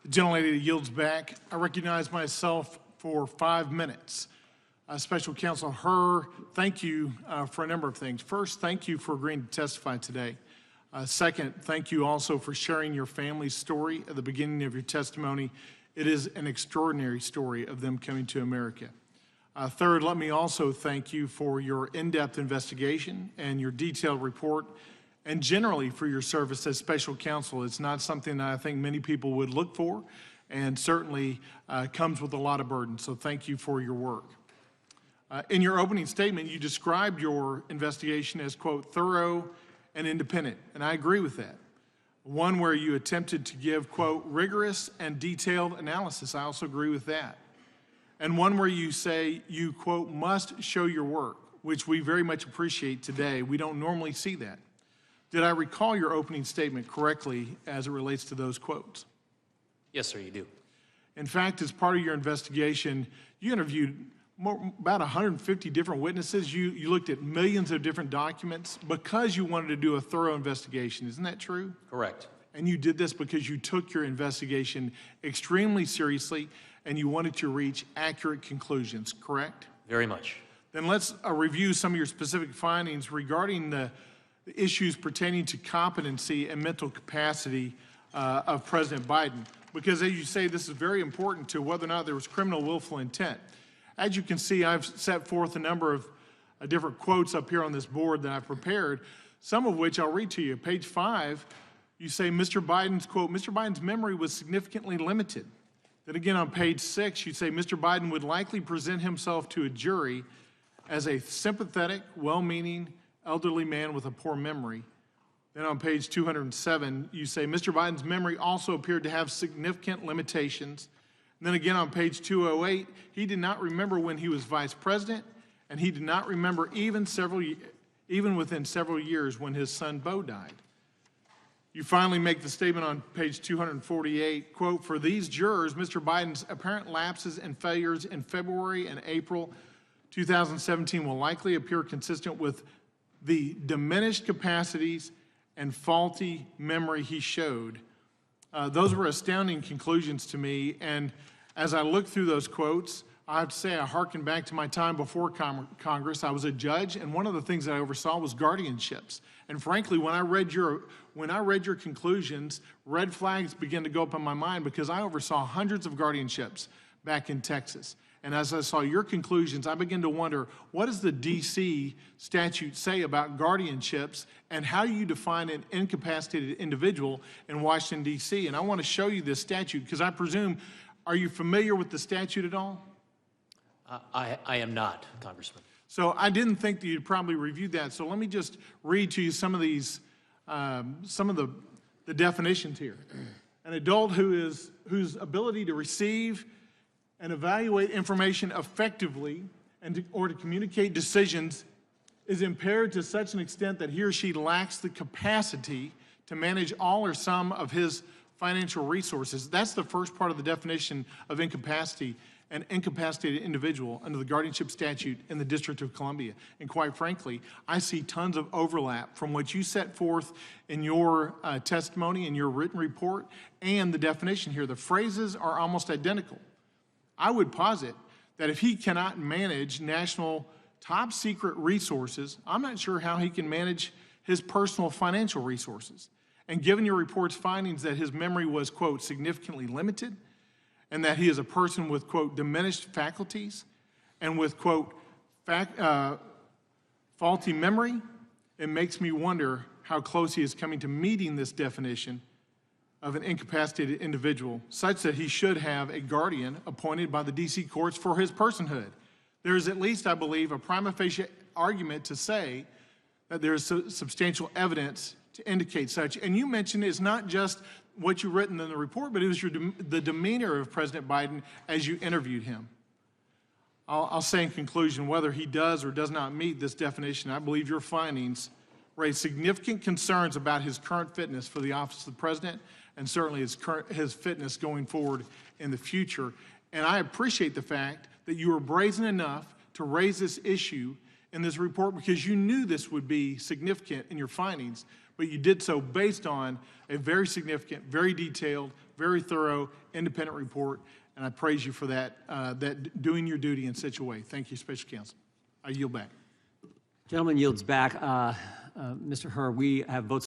The gentlelady yields back. I recognize myself for 5 minutes. Special Counsel Hur, thank you for a number of things. First, thank you for agreeing to testify today. Second, thank you also for sharing your family's story at the beginning of your testimony. It is an extraordinary story of them coming to America. Third, let me also thank you for your in-depth investigation and your detailed report, and generally for your service as special counsel. It's not something that I think many people would look for, and certainly comes with a lot of burden. So thank you for your work. In your opening statement, you described your investigation as, quote, thorough and independent, and I agree with that. One where you attempted to give, quote, rigorous and detailed analysis. I also agree with that. And one where you say you, quote, must show your work, which we very much appreciate today. We don't normally see that. Did I recall your opening statement correctly as it relates to those quotes? Yes, sir, you do. In fact, as part of your investigation, you interviewed about 150 different witnesses. You looked at millions of different documents because you wanted to do a thorough investigation. Isn't that true? Correct. And you did this because you took your investigation extremely seriously and you wanted to reach accurate conclusions, correct? Very much. Then let's review some of your specific findings regarding the issues pertaining to competency and mental capacity of President Biden. Because as you say, this is very important to whether or not there was criminal willful intent. As you can see, I've set forth a number of different quotes up here on this board that I've prepared, some of which I'll read to you. Page 5, you say Mr. Biden's, quote, Mr. Biden's memory was significantly limited. Then again on page 6, you say Mr. Biden would likely present himself to a jury as a sympathetic, well-meaning, elderly man with a poor memory. Then on page 207, you say Mr. Biden's memory also appeared to have significant limitations. And then again on page 208, he did not remember when he was vice president, and he did not remember even within several years when his son Beau died. You finally make the statement on page 248, quote, for these jurors, Mr. Biden's apparent lapses and failures in February and April 2017 will likely appear consistent with the diminished capacities and faulty memory he showed. Those were astounding conclusions to me, and as I look through those quotes, I have to say I hearken back to my time before Congress. I was a judge, and one of the things that I oversaw was guardianships. And frankly, when I read your conclusions, red flags began to go up in my mind because I oversaw hundreds of guardianships back in Texas. And as I saw your conclusions, I began to wonder, what does the D.C. statute say about guardianships, and how do you define an incapacitated individual in Washington, D.C.? And I want to show you this statute because I presume, are you familiar with the statute at all? I am not, Congressman. So I didn't think that you'd probably reviewed that. So let me just read to you some of these, some of the definitions here. An adult whose ability to receive and evaluate information effectively or to communicate decisions is impaired to such an extent that he or she lacks the capacity to manage all or some of his financial resources. That's the first part of the definition of incapacity, an incapacitated individual under the guardianship statute in the District of Columbia. And quite frankly, I see tons of overlap from what you set forth in your testimony, in your written report, and the definition here. The phrases are almost identical. I would posit that if he cannot manage national top secret resources, I'm not sure how he can manage his personal financial resources. And given your report's findings that his memory was, quote, significantly limited, and that he is a person with, quote, diminished faculties, and with, quote, faulty memory, it makes me wonder how close he is coming to meeting this definition of an incapacitated individual, such that he should have a guardian appointed by the D.C. courts for his personhood. There is at least, I believe, a prima facie argument to say that there is substantial evidence to indicate such. And you mentioned it's not just what you've written in the report, but it was the demeanor of President Biden as you interviewed him. I'll say in conclusion, whether he does or does not meet this definition, I believe your findings raise significant concerns about his current fitness for the office of the president, and certainly his fitness going forward in the future. And I appreciate the fact that you were brazen enough to raise this issue in this report because you knew this would be significant in your findings, but you did so based on a very significant, very detailed, very thorough, independent report, and I praise you for that, doing your duty in such a way. Thank you, Special Counsel. I yield back. Gentleman yields back. Mr. Hur, we have votes